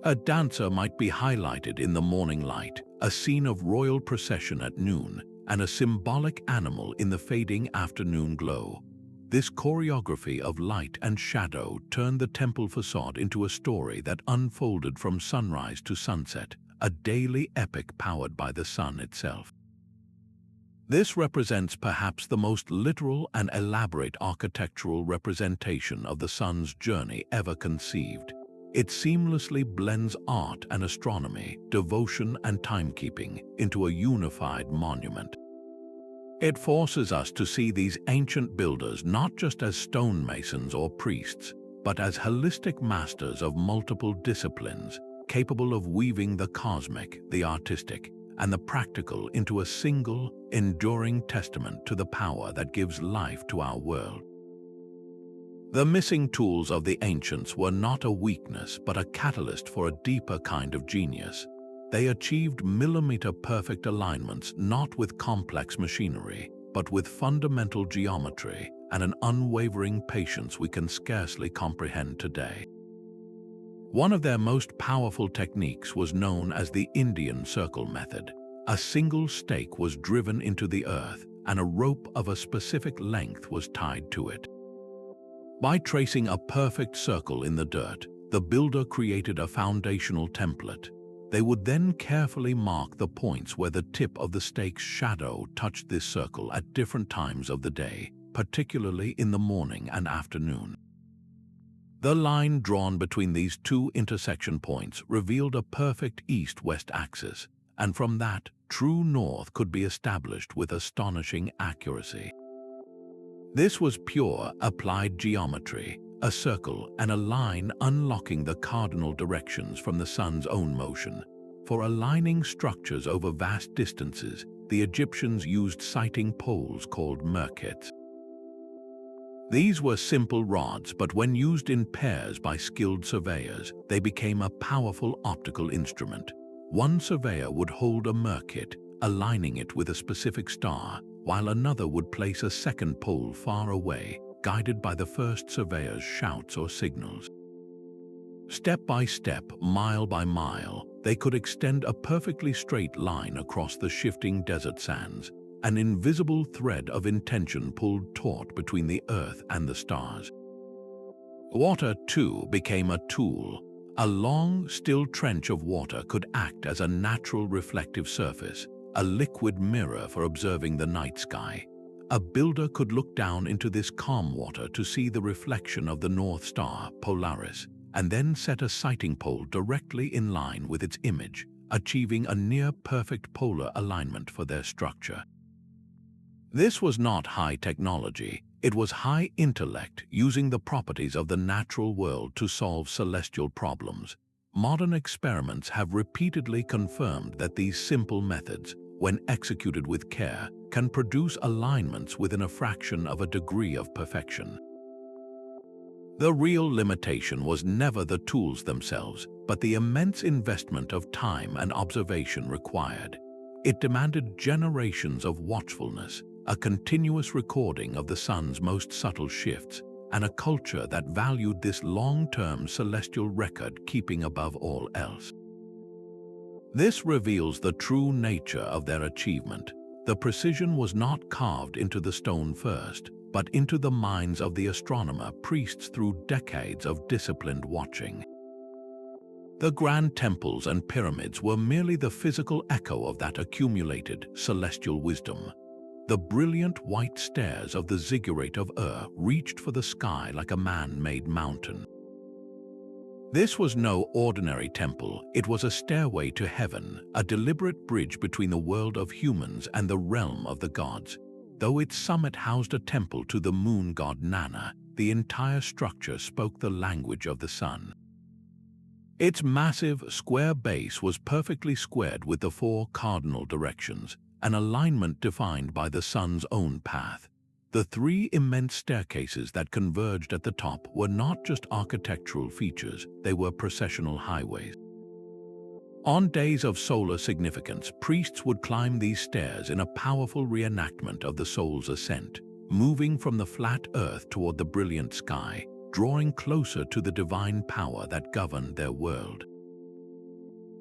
A dancer might be highlighted in the morning light, a scene of royal procession at noon, and a symbolic animal in the fading afternoon glow. This choreography of light and shadow turned the temple facade into a story that unfolded from sunrise to sunset, a daily epic powered by the sun itself. This represents perhaps the most literal and elaborate architectural representation of the sun's journey ever conceived. It seamlessly blends art and astronomy, devotion and timekeeping into a unified monument. It forces us to see these ancient builders not just as stonemasons or priests, but as holistic masters of multiple disciplines, capable of weaving the cosmic, the artistic, and the practical into a single, enduring testament to the power that gives life to our world. The missing tools of the ancients were not a weakness but a catalyst for a deeper kind of genius. They achieved millimeter-perfect alignments not with complex machinery, but with fundamental geometry and an unwavering patience we can scarcely comprehend today. One of their most powerful techniques was known as the Indian circle method. A single stake was driven into the earth, and a rope of a specific length was tied to it. By tracing a perfect circle in the dirt, the builder created a foundational template. They would then carefully mark the points where the tip of the stake's shadow touched this circle at different times of the day, particularly in the morning and afternoon. The line drawn between these two intersection points revealed a perfect east-west axis, and from that, true north could be established with astonishing accuracy. This was pure applied geometry, a circle and a line unlocking the cardinal directions from the sun's own motion. For aligning structures over vast distances, the Egyptians used sighting poles called merkits. These were simple rods, but when used in pairs by skilled surveyors, they became a powerful optical instrument. One surveyor would hold a merkit, aligning it with a specific star, while another would place a second pole far away, guided by the first surveyor's shouts or signals. Step by step, mile by mile, they could extend a perfectly straight line across the shifting desert sands. An invisible thread of intention pulled taut between the earth and the stars. Water, too, became a tool. A long, still trench of water could act as a natural reflective surface, a liquid mirror for observing the night sky. A builder could look down into this calm water to see the reflection of the North Star, Polaris, and then set a sighting pole directly in line with its image, achieving a near-perfect polar alignment for their structure. This was not high technology, it was high intellect using the properties of the natural world to solve celestial problems. Modern experiments have repeatedly confirmed that these simple methods, when executed with care, can produce alignments within a fraction of a degree of perfection. The real limitation was never the tools themselves, but the immense investment of time and observation required. It demanded generations of watchfulness, a continuous recording of the sun's most subtle shifts, and a culture that valued this long-term celestial record-keeping above all else. This reveals the true nature of their achievement. The precision was not carved into the stone first, but into the minds of the astronomer priests through decades of disciplined watching. The grand temples and pyramids were merely the physical echo of that accumulated celestial wisdom. The brilliant white stairs of the Ziggurat of Ur reached for the sky like a man-made mountain. This was no ordinary temple, it was a stairway to heaven, a deliberate bridge between the world of humans and the realm of the gods. Though its summit housed a temple to the moon god Nana, the entire structure spoke the language of the sun. Its massive, square base was perfectly squared with the four cardinal directions, an alignment defined by the sun's own path. The three immense staircases that converged at the top were not just architectural features, they were processional highways. On days of solar significance, priests would climb these stairs in a powerful reenactment of the soul's ascent, moving from the flat earth toward the brilliant sky, drawing closer to the divine power that governed their world.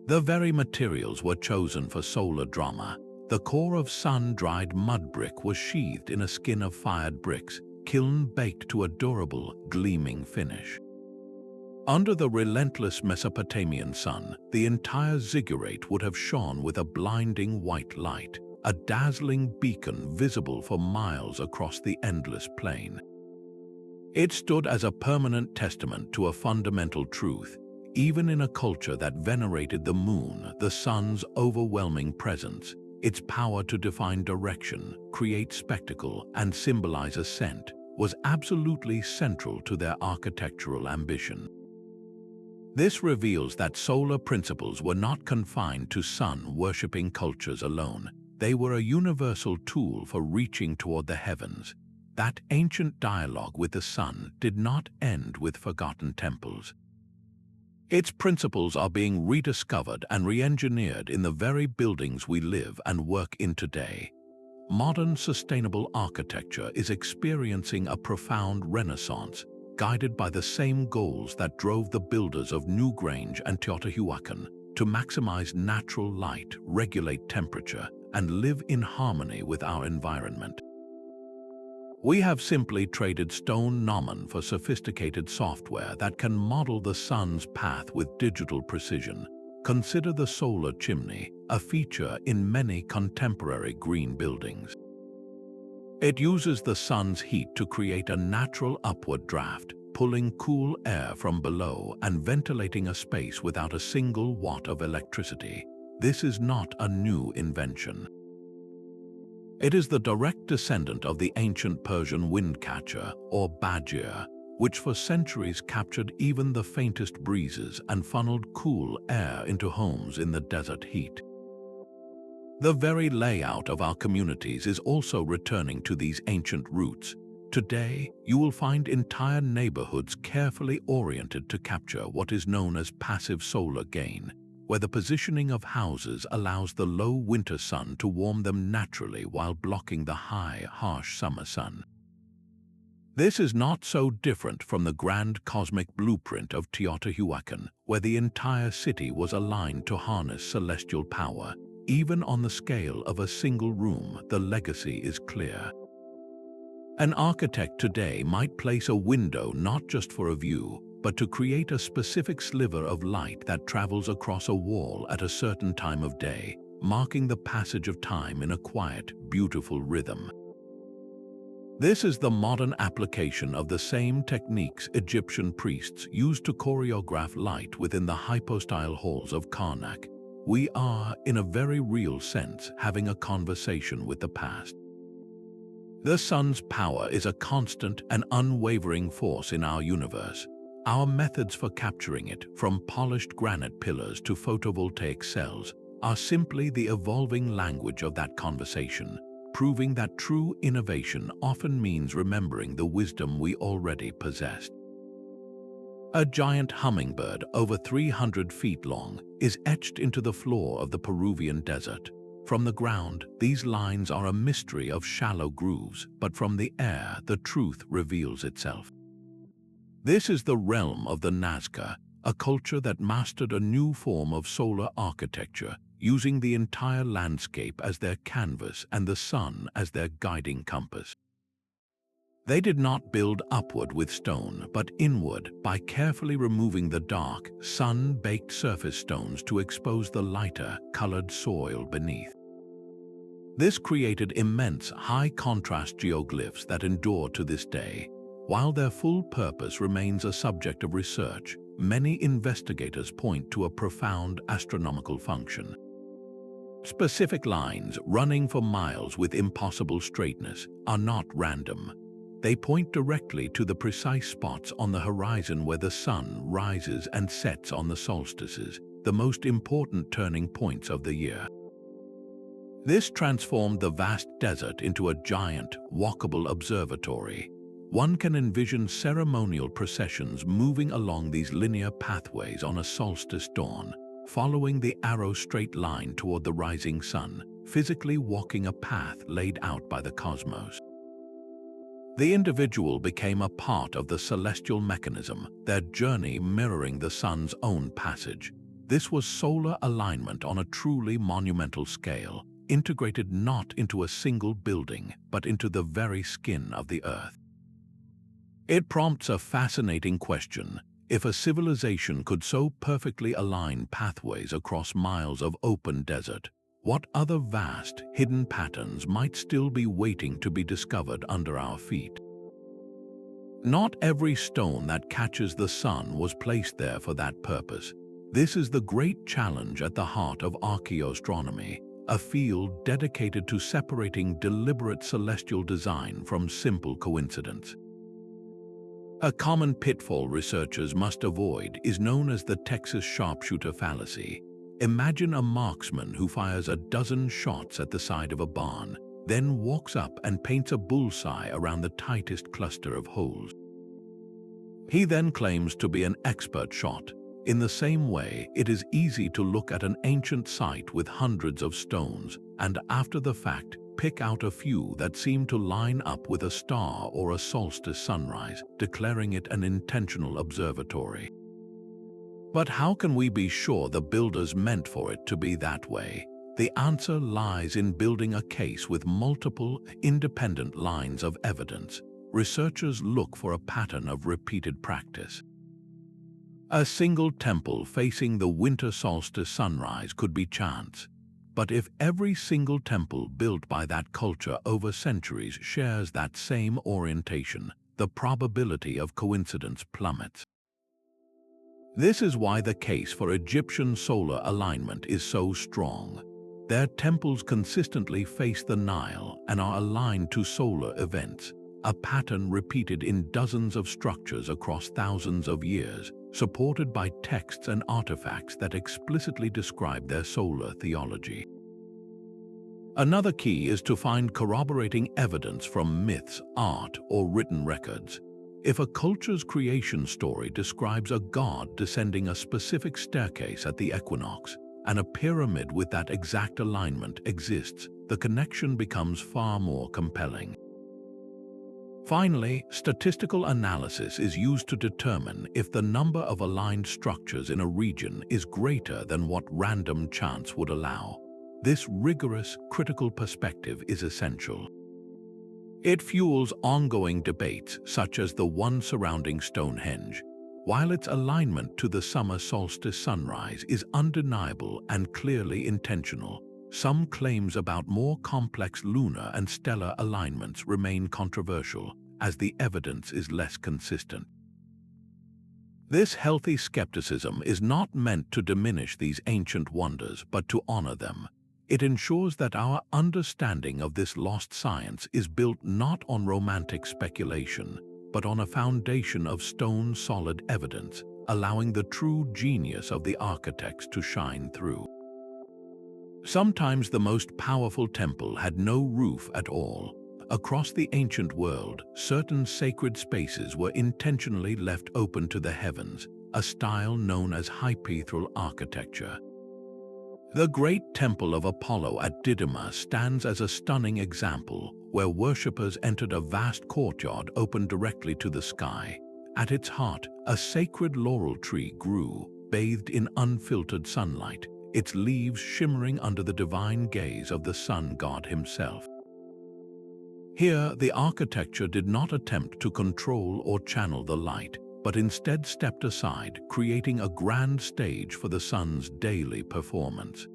The very materials were chosen for solar drama. The core of sun-dried mud brick was sheathed in a skin of fired bricks, kiln-baked to a durable, gleaming finish. Under the relentless Mesopotamian sun, the entire ziggurat would have shone with a blinding white light, a dazzling beacon visible for miles across the endless plain. It stood as a permanent testament to a fundamental truth. Even in a culture that venerated the moon, the sun's overwhelming presence, its power to define direction, create spectacle, and symbolize ascent, was absolutely central to their architectural ambition. This reveals that solar principles were not confined to sun-worshipping cultures alone. They were a universal tool for reaching toward the heavens. That ancient dialogue with the sun did not end with forgotten temples. Its principles are being rediscovered and re-engineered in the very buildings we live and work in today. Modern sustainable architecture is experiencing a profound renaissance, guided by the same goals that drove the builders of Newgrange and Teotihuacan to maximize natural light, regulate temperature, and live in harmony with our environment. We have simply traded stone Gnomon for sophisticated software that can model the sun's path with digital precision. Consider the solar chimney, a feature in many contemporary green buildings. It uses the sun's heat to create a natural upward draft, pulling cool air from below and ventilating a space without a single watt of electricity. This is not a new invention. It is the direct descendant of the ancient Persian windcatcher, or Dagger, which for centuries captured even the faintest breezes and funneled cool air into homes in the desert heat. The very layout of our communities is also returning to these ancient roots. Today, you will find entire neighborhoods carefully oriented to capture what is known as passive solar gain, where the positioning of houses allows the low winter sun to warm them naturally while blocking the high, harsh summer sun. This is not so different from the grand cosmic blueprint of Teotihuacan, where the entire city was aligned to harness celestial power. Even on the scale of a single room, the legacy is clear. An architect today might place a window not just for a view, but to create a specific sliver of light that travels across a wall at a certain time of day, marking the passage of time in a quiet, beautiful rhythm. This is the modern application of the same techniques Egyptian priests used to choreograph light within the hypostyle halls of Karnak. We are, in a very real sense, having a conversation with the past. The sun's power is a constant and unwavering force in our universe. Our methods for capturing it, from polished granite pillars to photovoltaic cells, are simply the evolving language of that conversation, proving that true innovation often means remembering the wisdom we already possessed. A giant hummingbird over 300 feet long is etched into the floor of the Peruvian desert. From the ground, these lines are a mystery of shallow grooves, but from the air, the truth reveals itself. This is the realm of the Nazca, a culture that mastered a new form of solar architecture, using the entire landscape as their canvas and the sun as their guiding compass. They did not build upward with stone, but inward by carefully removing the dark, sun-baked surface stones to expose the lighter, colored soil beneath. This created immense, high-contrast geoglyphs that endure to this day. While their full purpose remains a subject of research, many investigators point to a profound astronomical function. Specific lines running for miles with impossible straightness are not random. They point directly to the precise spots on the horizon where the sun rises and sets on the solstices, the most important turning points of the year. This transformed the vast desert into a giant, walkable observatory. One can envision ceremonial processions moving along these linear pathways on a solstice dawn, following the arrow-straight line toward the rising sun, physically walking a path laid out by the cosmos. The individual became a part of the celestial mechanism, their journey mirroring the sun's own passage. This was solar alignment on a truly monumental scale, integrated not into a single building, but into the very skin of the earth. It prompts a fascinating question. If a civilization could so perfectly align pathways across miles of open desert, what other vast, hidden patterns might still be waiting to be discovered under our feet? Not every stone that catches the sun was placed there for that purpose. This is the great challenge at the heart of archaeoastronomy, a field dedicated to separating deliberate celestial design from simple coincidence. A common pitfall researchers must avoid is known as the Texas sharpshooter fallacy. Imagine a marksman who fires a dozen shots at the side of a barn, then walks up and paints a bullseye around the tightest cluster of holes. He then claims to be an expert shot. In the same way, it is easy to look at an ancient site with hundreds of stones and, after the fact, pick out a few that seem to line up with a star or a solstice sunrise, declaring it an intentional observatory. But how can we be sure the builders meant for it to be that way? The answer lies in building a case with multiple, independent lines of evidence. Researchers look for a pattern of repeated practice. A single temple facing the winter solstice sunrise could be chance. But if every single temple built by that culture over centuries shares that same orientation, the probability of coincidence plummets. This is why the case for Egyptian solar alignment is so strong. Their temples consistently face the Nile and are aligned to solar events, a pattern repeated in dozens of structures across thousands of years, supported by texts and artifacts that explicitly describe their solar theology. Another key is to find corroborating evidence from myths, art, or written records. If a culture's creation story describes a god descending a specific staircase at the equinox, and a pyramid with that exact alignment exists, the connection becomes far more compelling. Finally, statistical analysis is used to determine if the number of aligned structures in a region is greater than what random chance would allow. This rigorous, critical perspective is essential. It fuels ongoing debates such as the one surrounding Stonehenge. While its alignment to the summer solstice sunrise is undeniable and clearly intentional, some claims about more complex lunar and stellar alignments remain controversial, as the evidence is less consistent. This healthy skepticism is not meant to diminish these ancient wonders, but to honor them. It ensures that our understanding of this lost science is built not on romantic speculation, but on a foundation of stone-solid evidence, allowing the true genius of the architects to shine through. Sometimes the most powerful temple had no roof at all. Across the ancient world, certain sacred spaces were intentionally left open to the heavens, a style known as hypaethral architecture. The great temple of Apollo at Didyma stands as a stunning example, where worshippers entered a vast courtyard open directly to the sky. At its heart, a sacred laurel tree grew, bathed in unfiltered sunlight, its leaves shimmering under the divine gaze of the sun god himself. Here, the architecture did not attempt to control or channel the light, but instead stepped aside, creating a grand stage for the sun's daily performance.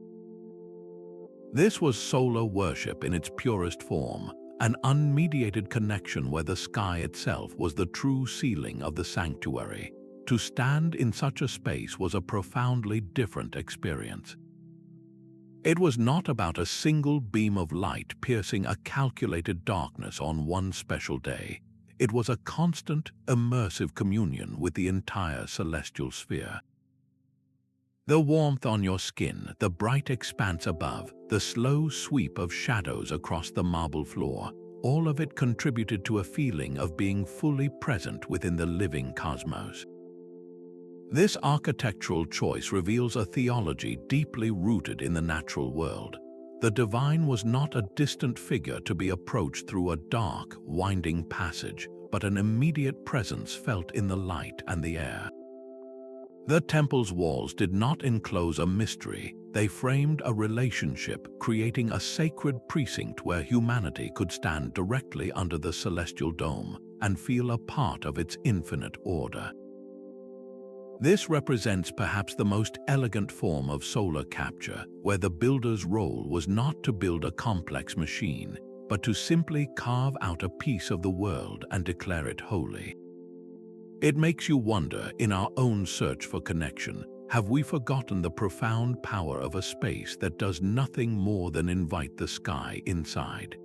This was solar worship in its purest form, an unmediated connection where the sky itself was the true ceiling of the sanctuary. To stand in such a space was a profoundly different experience. It was not about a single beam of light piercing a calculated darkness on one special day. It was a constant, immersive communion with the entire celestial sphere. The warmth on your skin, the bright expanse above, the slow sweep of shadows across the marble floor, all of it contributed to a feeling of being fully present within the living cosmos. This architectural choice reveals a theology deeply rooted in the natural world. The divine was not a distant figure to be approached through a dark, winding passage, but an immediate presence felt in the light and the air. The temple's walls did not enclose a mystery, they framed a relationship, creating a sacred precinct where humanity could stand directly under the celestial dome, and feel a part of its infinite order. This represents perhaps the most elegant form of solar capture, where the builder's role was not to build a complex machine, but to simply carve out a piece of the world and declare it holy. It makes you wonder, in our own search for connection, have we forgotten the profound power of a space that does nothing more than invite the sky inside?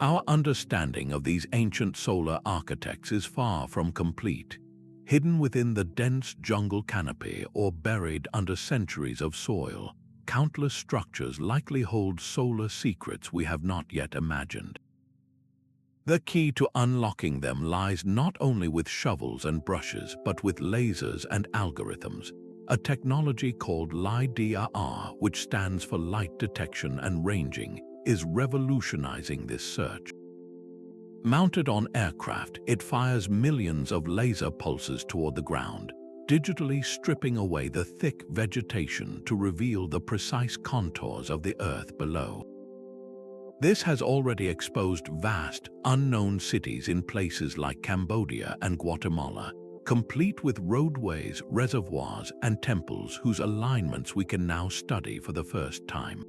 Our understanding of these ancient solar architects is far from complete. Hidden within the dense jungle canopy or buried under centuries of soil, countless structures likely hold solar secrets we have not yet imagined. The key to unlocking them lies not only with shovels and brushes, but with lasers and algorithms, a technology called LiDAR, which stands for light detection and ranging, is revolutionizing this search. Mounted on aircraft, it fires millions of laser pulses toward the ground, digitally stripping away the thick vegetation to reveal the precise contours of the Earth below. This has already exposed vast, unknown cities in places like Cambodia and Guatemala, complete with roadways, reservoirs, and temples whose alignments we can now study for the first time.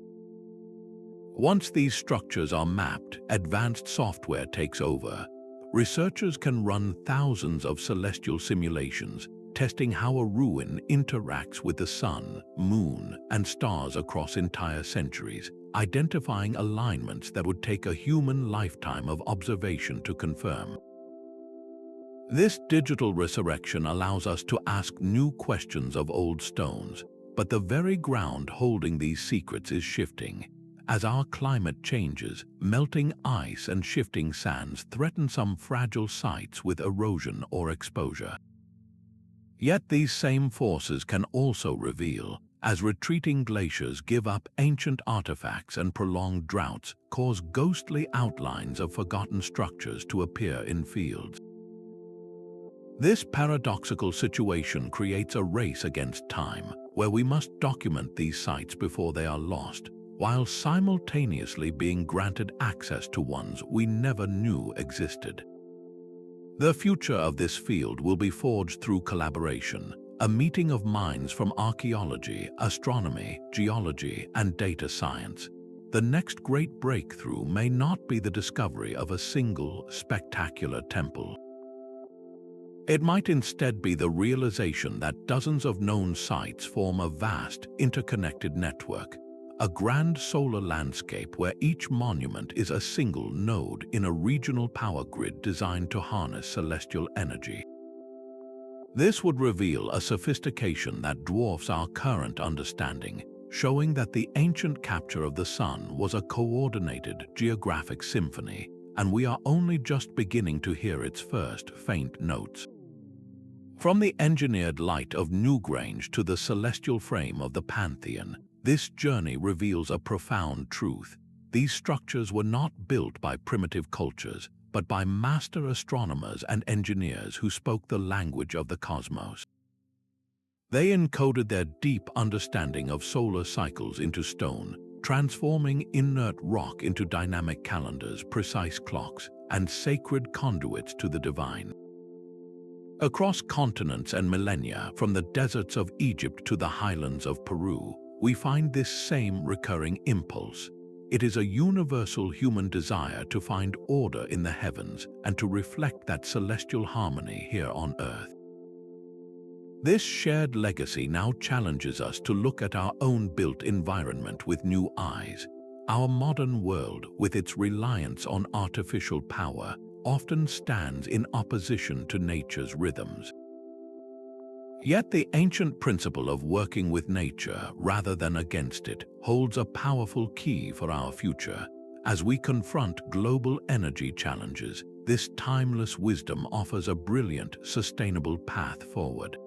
Once these structures are mapped, advanced software takes over. Researchers can run thousands of celestial simulations, testing how a ruin interacts with the sun, moon, and stars across entire centuries, identifying alignments that would take a human lifetime of observation to confirm. This digital resurrection allows us to ask new questions of old stones, but the very ground holding these secrets is shifting. As our climate changes, melting ice and shifting sands threaten some fragile sites with erosion or exposure. Yet these same forces can also reveal, as retreating glaciers give up ancient artifacts and prolonged droughts cause ghostly outlines of forgotten structures to appear in fields. This paradoxical situation creates a race against time, where we must document these sites before they are lost, while simultaneously being granted access to ones we never knew existed. The future of this field will be forged through collaboration, a meeting of minds from archaeology, astronomy, geology, and data science. The next great breakthrough may not be the discovery of a single, spectacular temple. It might instead be the realization that dozens of known sites form a vast, interconnected network, a grand solar landscape where each monument is a single node in a regional power grid designed to harness celestial energy. This would reveal a sophistication that dwarfs our current understanding, showing that the ancient capture of the sun was a coordinated geographic symphony, and we are only just beginning to hear its first faint notes. From the engineered light of Newgrange to the celestial frame of the Pantheon, this journey reveals a profound truth. These structures were not built by primitive cultures, but by master astronomers and engineers who spoke the language of the cosmos. They encoded their deep understanding of solar cycles into stone, transforming inert rock into dynamic calendars, precise clocks, and sacred conduits to the divine. Across continents and millennia, from the deserts of Egypt to the highlands of Peru, we find this same recurring impulse. It is a universal human desire to find order in the heavens and to reflect that celestial harmony here on Earth. This shared legacy now challenges us to look at our own built environment with new eyes. Our modern world, with its reliance on artificial power, often stands in opposition to nature's rhythms. Yet the ancient principle of working with nature rather than against it holds a powerful key for our future. As we confront global energy challenges, this timeless wisdom offers a brilliant, sustainable path forward.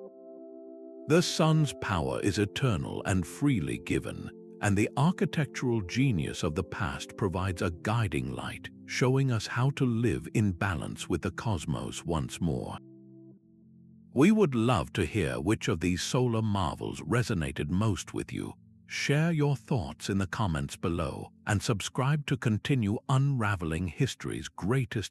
The sun's power is eternal and freely given, and the architectural genius of the past provides a guiding light, showing us how to live in balance with the cosmos once more. We would love to hear which of these solar marvels resonated most with you. Share your thoughts in the comments below and subscribe to continue unraveling history's greatest